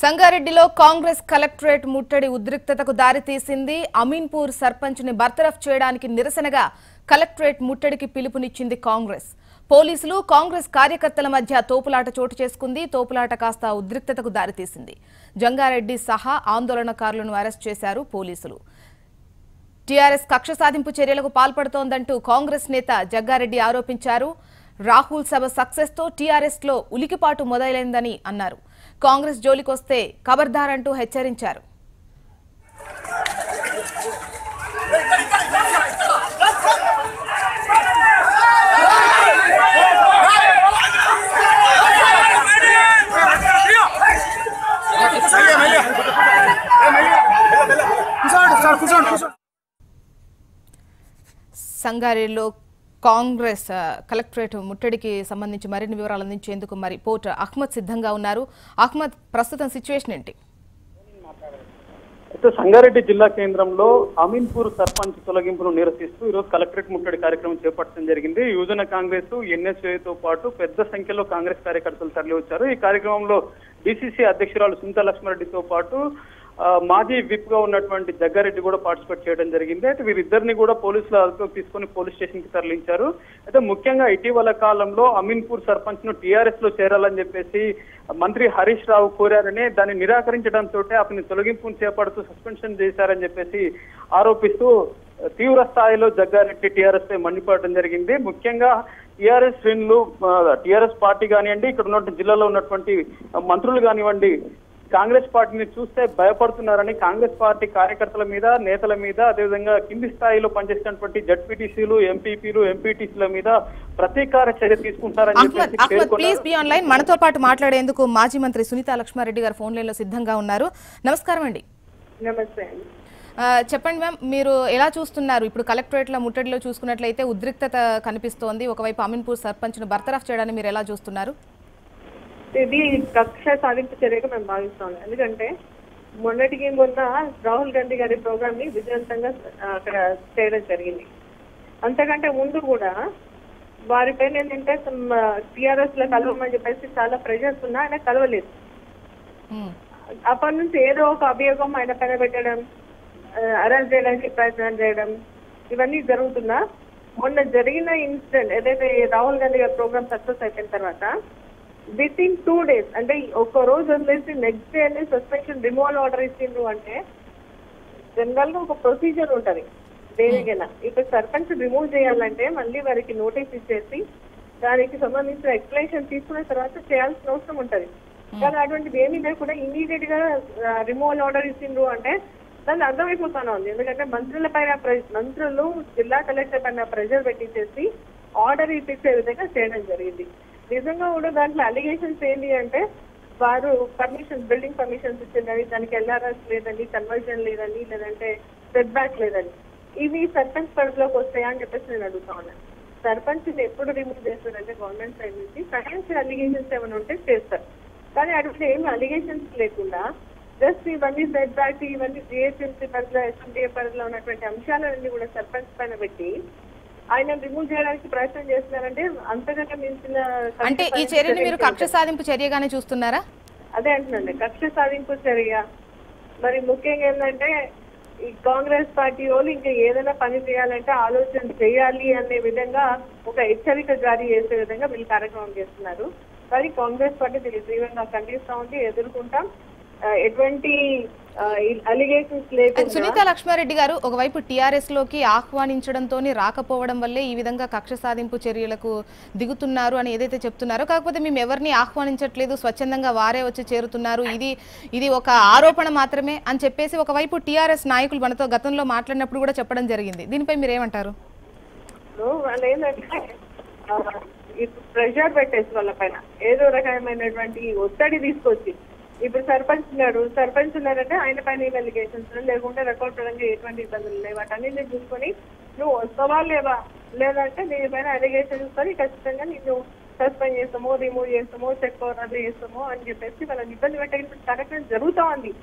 సంగారెడ్డిలో కాంగ్రెస్ కలెక్టరేట్ ముట్టడి ఉద్రిక్తతకు దారితీసింది. అమీన్పూర్ సర్పంచ్ ని బర్తరఫ్ చేయడానికి నిరసనగా కలెక్టరేట్ ముట్టడికి పిలుపునిచ్చింది కాంగ్రెస్. పోలీసులు కాంగ్రెస్ కార్యకర్తల మధ్య తోపులాట చోటు చేసుకుంది. తోపులాట కాస్త ఉద్రిక్తతకు దారితీసింది. జంగారెడ్డి సహా ఆందోళనకారులను అరెస్ట్ చేశారు పోలీసులు. టీఆర్ఎస్ కక్ష సాధింపు చర్యలకు పాల్పడుతోందంటూ కాంగ్రెస్ నేత జగ్గారెడ్డి ఆరోపించారు. రాహుల్ సభ సక్సెస్ తో టీఆర్ఎస్ లో ఉలికిపాటు మొదలైందని అన్నారు. కాంగ్రెస్ జోలికొస్తే ఖబర్దార్ అంటూ హెచ్చరించారు. సంగారెడ్డిలో కాంగ్రెస్ కలెక్టరేట్ ముట్టడికి సంబంధించి మరిన్ని వివరాలు అందించేందుకు మరి రిపోర్టర్ అహ్మద్ సిద్ధంగా ఉన్నారు. అహ్మద్, ప్రస్తుతం సిచ్యువేషన్ ఏంటి? సంగారెడ్డి జిల్లా కేంద్రంలో అమీన్పూర్ సర్పంచ్ తొలగింపును నిరసిస్తూ ఈరోజు కలెక్టరేట్ ముట్టడి కార్యక్రమం చేపట్టడం జరిగింది. యువజన కాంగ్రెస్, ఎన్ఎస్ఏతో పాటు పెద్ద సంఖ్యలో కాంగ్రెస్ కార్యకర్తలు తరలి వచ్చారు. ఈ కార్యక్రమంలో డిసిసి అధ్యక్షురాలు సునీతా లక్ష్మారెడ్డితో పాటు మాజీ విప్ గా ఉన్నటువంటి జగ్గారెడ్డి కూడా పార్టిసిపేట్ చేయడం జరిగింది. అయితే వీరిద్దరిని కూడా పోలీసులు అదుపులోకి తీసుకొని పోలీస్ స్టేషన్ కి తరలించారు. అయితే ముఖ్యంగా ఇటీవల కాలంలో అమీన్పూర్ సర్పంచ్ ను టీఆర్ఎస్ లో చేరాలని చెప్పేసి మంత్రి హరీష్ రావు కోరారని, దాన్ని నిరాకరించడంతో అతని తొలగింపును చేపడుతూ సస్పెన్షన్ చేశారని చెప్పేసి ఆరోపిస్తూ తీవ్ర స్థాయిలో జగ్గారెడ్డి టీఆర్ఎస్ పై మండిపడడం జరిగింది. ముఖ్యంగా టీఆర్ఎస్ శ్రేణులు, టీఆర్ఎస్ పార్టీ కానివ్వండి, ఇక్కడ ఉన్నటువంటి జిల్లాలో ఉన్నటువంటి మంత్రులు కానివ్వండి, కాంగ్రెస్ పార్టీని చూస్తే భయపడుతున్నారని కాంగ్రెస్ పార్టీ కార్యకర్తల మీద, నేతల మీద, అదేవిధంగా కింది స్థాయిలో పనిచేసినటువంటి జడ్పీటీసీలు, ఎంపీపీలు, ఎంపీటీసీల మీద ప్రతీకార చర్య తీసుకుంటారని చెప్పేసి మనతో పాటు మాట్లాడేందుకు మాజీ మంత్రి సునీతా లక్ష్మారెడ్డి గారు ఫోన్ లైన్ లో సిద్ధంగా ఉన్నారు. నమస్కారం అండి. నమస్తే. చెప్పండి మ్యామ్, మీరు ఎలా చూస్తున్నారు? ఇప్పుడు కలెక్టరేట్ల ముట్టడిలో చూసుకున్నట్లయితే ఉద్రిక్తత కనిపిస్తోంది. ఒకవైపు అమీన్పూర్ సర్పంచ్ ను బర్తరఫ్ చేయడాన్ని మీరు ఎలా చూస్తున్నారు? ఇది కక్ష సాధింపు చర్యగా మేము భావిస్తాం. ఎందుకంటే మొన్న రాహుల్ గాంధీ గారి ప్రోగ్రామ్ ని విజయవంతంగా అక్కడ చేయడం జరిగింది. అంతకంటే ముందు కూడా వారిపైన ఏంటంటే టీఆర్ఎస్ లో కలవమని చెప్పేసి చాలా ప్రెషర్స్ ఉన్నా ఆయన కలవలేదు. అప్పటి నుంచి ఏదో ఒక అభియోగం ఆయన పైన పెట్టడం, అరెస్ట్ చేయడానికి ప్రయత్నం చేయడం, ఇవన్నీ జరుగుతున్నా మొన్న జరిగిన ఇన్సిడెంట్ ఏదైతే రాహుల్ గాంధీ గారి ప్రోగ్రామ్ సక్సెస్ అయిపోయిన తర్వాత విత్ ఇన్ 2 days, అంటే ఒక్క రోజు వదిలేసి నెక్స్ట్ డే అనేది సస్పెన్షన్ రిమూవల్ ఆర్డర్ ఇచ్చిండ్రు. అంటే జనరల్ గా ఒక ప్రొసీజర్ ఉంటది దేనికైనా. ఇప్పుడు సర్పంచ్ రిమూవ్ చేయాలంటే మళ్ళీ వారికి నోటీస్ ఇచ్చేసి దానికి సంబంధించిన ఎక్స్ప్లెనేషన్ తీసుకున్న తర్వాత చేయాల్సిన అవసరం ఉంటది. కానీ అటువంటిది ఏమీ లేకుండా ఇమీడియట్ గా రిమూవల్ ఆర్డర్ ఇచ్చిండ్రు అంటే దాన్ని అర్థమైపోతానే ఉంది. ఎందుకంటే మంత్రులు జిల్లా కలెక్టర్ పైన ప్రెషర్ పెట్టించేసి ఆర్డర్ ఇప్పించే విధంగా చేయడం జరిగింది. నిజంగా కూడా దాంట్లో అలిగేషన్స్ ఏంటి అంటే వారు బిల్డింగ్ పర్మిషన్స్ ఇచ్చిందని, దానికి ఎల్ఆర్ఎస్ లేదని, కన్వర్జన్ లేదని, లేదంటే సెట్ బ్యాక్ లేదని, ఇవి సర్పంచ్ పరిధిలోకి వస్తాయా అని చెప్పేసి నేను అడుగుతా ఉన్నాను. సర్పంచ్ ఎప్పుడు రిమూవ్ చేస్తారంటే గవర్నమెంట్ సైడ్ నుంచి ఫైనాన్షియల్ అలిగేషన్స్ ఏమైనా ఉంటే చేస్తారు. కానీ అటువంటి ఏమి అలిగేషన్స్ లేకుండా జస్ట్ ఇవన్నీ సెట్ బ్యాక్, ఇవన్నీ జిహెచ్ఎంసీ పరిధిలో, ఎస్ఎండిఏ పరిధిలో ఉన్నటువంటి అంశాలన్నీ కూడా సర్పంచ్ పైన పెట్టి ఆయన రిమూవ్ చేయడానికి ప్రయత్నం చేస్తున్నారంటే అంతకంటే మించిన. అంటే ఈ చర్యని మీరు కక్ష సాధింపు చర్యగానే చూస్తున్నారా? అదే అంటున్నాండి, కక్ష సాధింపు చర్య. మరి ముఖ్యంగా ఏంటంటే ఈ కాంగ్రెస్ పార్టీ వాళ్ళు ఇంకా ఏదైనా పని చేయాలంటే ఆలోచన చేయాలి అనే విధంగా ఒక హెచ్చరిక జారీ చేసే విధంగా వీళ్ళు కార్యక్రమం చేస్తున్నారు. మరి కాంగ్రెస్ పార్టీ దీన్ని తీవ్రంగా ఖండిస్తా ఉంది, ఎదుర్కొంటాం. ఎటువంటి అలిగేషన్స్ లేకుండా. సునీతా లక్ష్మారెడ్డి గారు, ఒకవైపు టీఆర్ఎస్ లోకి ఆహ్వానించడంతో రాకపోవడం వల్లే ఈ విధంగా కక్ష సాధింపు చర్యలకు దిగుతున్నారు అని ఏదైతే చెప్తున్నారో, కాకపోతే మేము ఎవరిని ఆహ్వానించట్లేదు, స్వచ్ఛందంగా వారే వచ్చి చేరుతున్నారు, ఇది ఒక ఆరోపణ మాత్రమే అని చెప్పేసి ఒకవైపు టీఆర్ఎస్ నాయకులు మనతో గతంలో మాట్లాడినప్పుడు కూడా చెప్పడం జరిగింది. దీనిపై మీరేమంటారు? వాళ్ళు ఏంటంటే ప్రెషర్ పెట్టేసి వాళ్ళ పైన ఏదో రకమైనటువంటి ఒత్తిడి తీసుకొచ్చి, ఇప్పుడు సర్పంచ్ ఉన్నారంటే ఆయన పైన ఏం అలిగేషన్స్ లేకుంటే రికార్డ్ పరంగా ఎటువంటి ఇబ్బందులు లేవు, వాటన్నింటినీ చూసుకొని నువ్వు వస్తావా లేవా, లేదంటే దీనిపైన అలిగేషన్స్ తో ఖచ్చితంగా నిన్ను సస్పెండ్ చేస్తామో, రిమూవ్ చేస్తామో, చెక్ రద్దు చేస్తామో అని చెప్పేసి వాళ్ళని ఇబ్బంది పెట్టే కార్యక్రమం జరుగుతా ఉంది.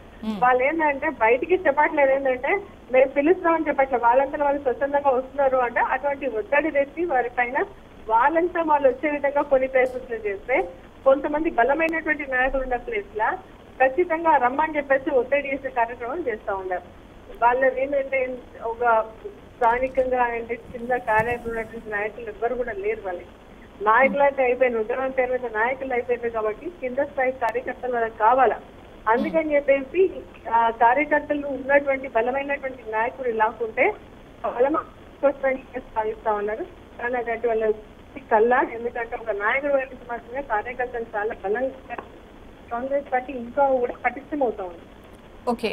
వాళ్ళు ఏంటంటే బయటికి చెప్పట్లేదు, ఏంటంటే మేము పిలుస్తామని చెప్పట్లేదు, వాళ్ళంతా వాళ్ళు స్వచ్ఛందంగా వస్తున్నారు అంటే అటువంటి ఒత్తిడి తెచ్చి వారి పైన వాళ్ళంతా వాళ్ళు వచ్చే విధంగా కొన్ని ప్రయత్నాలు చేస్తే కొంతమంది బలమైనటువంటి నాయకులు ఉన్న ప్లేస్ లా ఖచ్చితంగా రమ్మని చెప్పేసి ఒత్తిడి చేసే కార్యక్రమం చేస్తా ఉన్నారు. వాళ్ళది ఏంటంటే ఒక స్థానికంగా అంటే చిన్న కార్యాలయం ఉన్నటువంటి నాయకులు ఎవ్వరు కూడా లేరు. వాళ్ళకి నాయకులు అయితే అయిపోయిన ఉద్యమం పేరు మీద నాయకులు అయిపోయింది కాబట్టి కింద స్థాయి కార్యకర్తలు వాళ్ళకి కావాలా. అందుకని చెప్పేసి ఆ కార్యకర్తలు ఉన్నటువంటి బలమైనటువంటి నాయకుడు లాక్కుంటే సాగిస్తా ఉన్నారు. కానీ అటువంటి వాళ్ళ కల్లా, ఎందుకంటే ఒక నాయకుడు వైపు మాత్రమే కార్యకర్తలు చాలా బలంగా కాంగ్రెస్ పార్టీ ఇంకా కూడా పటిష్టమవుతా ఉంది. Okay,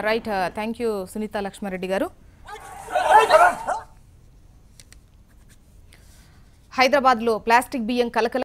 right. Thank you Sunitha Laxma Reddy గారు. హైదరాబాద్లో ప్లాస్టిక్ బియ్యం కలకల